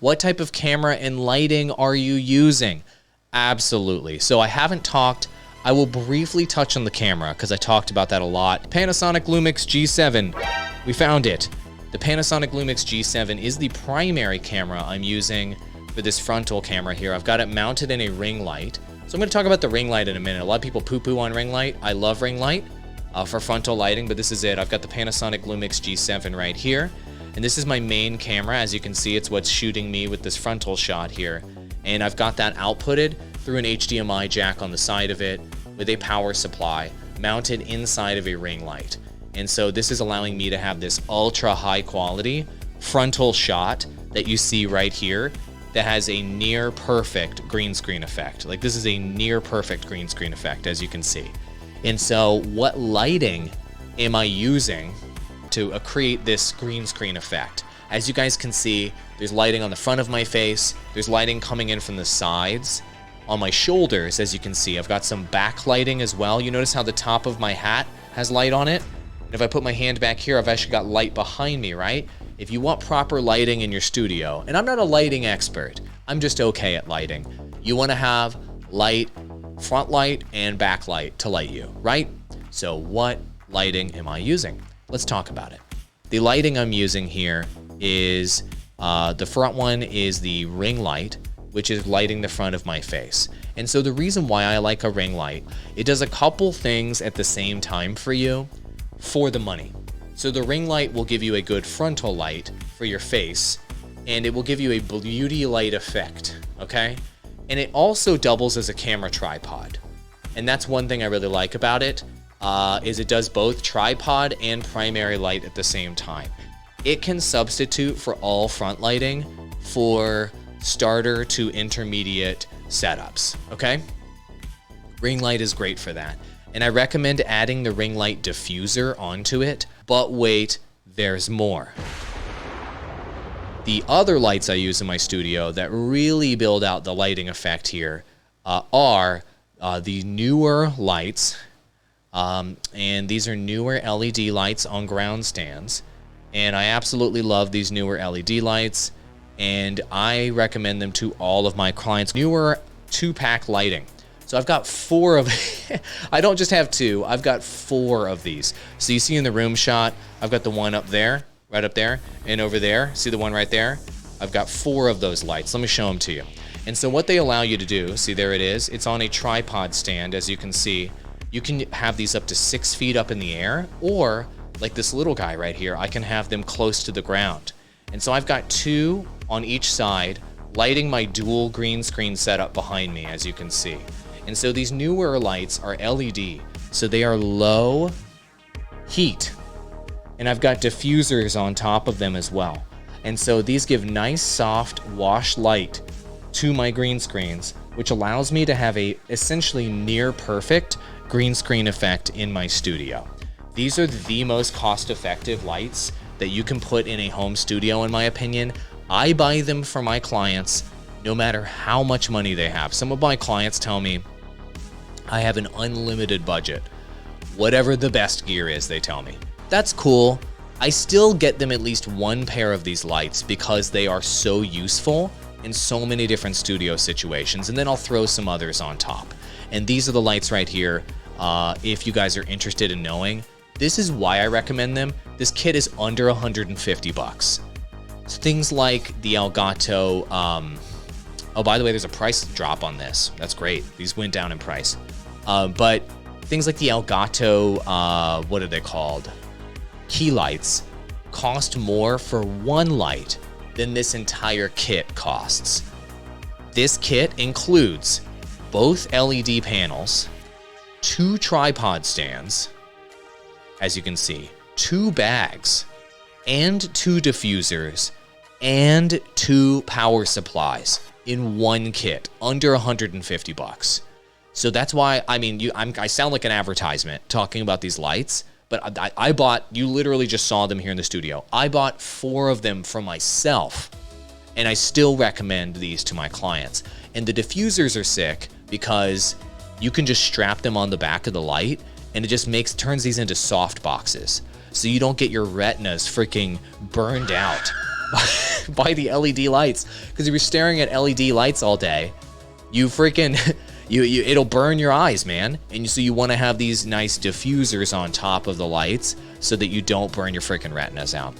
What type of camera and lighting are you using? Absolutely. So I haven't talked, I will briefly touch on the camera because I talked about that a lot. Panasonic Lumix G7, we found it. The Panasonic Lumix G7 is the primary camera I'm using for this frontal camera here. I've got it mounted in a ring light. So I'm going to talk about the ring light in a minute. A lot of people poo-poo on ring light. I love ring light for frontal lighting, but this is it. I've got the Panasonic Lumix G7 right here. And this is my main camera. As you can see, it's what's shooting me with this frontal shot here. And I've got that outputted through an HDMI jack on the side of it with a power supply mounted inside of a ring light. And so this is allowing me to have this ultra high quality frontal shot that you see right here that has a near perfect green screen effect. Like, this is a near perfect green screen effect, as you can see. And so what lighting am I using to create this green screen effect? As you guys can see, there's lighting on the front of my face. There's lighting coming in from the sides. On my shoulders, as you can see, I've got some backlighting as well. You notice how the top of my hat has light on it? And if I put my hand back here, I've actually got light behind me, right? If you want proper lighting in your studio, and I'm not a lighting expert, I'm just okay at lighting. You want to have light, front light and backlight to light you, right? So what lighting am I using? Let's talk about it. The lighting I'm using here is, the front one is the ring light, which is lighting the front of my face. And so the reason why I like a ring light, it does a couple things at the same time for you for the money. So the ring light will give you a good frontal light for your face, and it will give you a beauty light effect, okay? And it also doubles as a camera tripod. And that's one thing I really like about it. Is it does both tripod and primary light at the same time. It can substitute for all front lighting for starter to intermediate setups, okay? Ring light is great for that. And I recommend adding the ring light diffuser onto it, but wait, there's more. The other lights I use in my studio that really build out the lighting effect here are the newer lights. And these are newer LED lights on ground stands. And I absolutely love these newer LED lights. And I recommend them to all of my clients. Newer 2-pack lighting. So I've got 4 of, I don't just have 2, I've got 4 of these. So you see in the room shot, I've got the one up there, right up there, and over there, see the one right there? I've got 4 of those lights. Let me show them to you. And so what they allow you to do, see there it is, it's on a tripod stand, as you can see. You can have these up to 6 feet up in the air, or like this little guy right here, I can have them close to the ground. And so I've got 2 on each side, lighting my dual green screen setup behind me, as you can see. And so these newer lights are LED, so they are low heat. And I've got diffusers on top of them as well. And so these give nice, soft wash light to my green screens, which allows me to have a essentially near perfect green screen effect in my studio. These are the most cost-effective lights that you can put in a home studio, in my opinion. I buy them for my clients no matter how much money they have. Some of my clients tell me, I have an unlimited budget. Whatever the best gear is, they tell me. That's cool. I still get them at least 1 pair of these lights because they are so useful in so many different studio situations, and then I'll throw some others on top. And these are the lights right here. If you guys are interested in knowing, this is why I recommend them. This kit is under 150 bucks. So things like the Elgato, oh, by the way, there's a price drop on this. That's great. These went down in price. But things like the Elgato, what are they called? Key lights cost more for 1 light than this entire kit costs. This kit includes both LED panels, 2 tripod stands, as you can see, 2 bags, and 2 diffusers, and 2 power supplies in 1 kit, under 150 bucks. So that's why, I mean, I sound like an advertisement talking about these lights, but I bought, you literally just saw them here in the studio. I bought 4 of them for myself, and I still recommend these to my clients. And the diffusers are sick because you can just strap them on the back of the light, and it just turns these into soft boxes. So you don't get your retinas freaking burned out buy the LED lights, because if you're staring at LED lights all day, you freaking it'll burn your eyes, man. And so you want to have these nice diffusers on top of the lights so that you don't burn your freaking retinas out.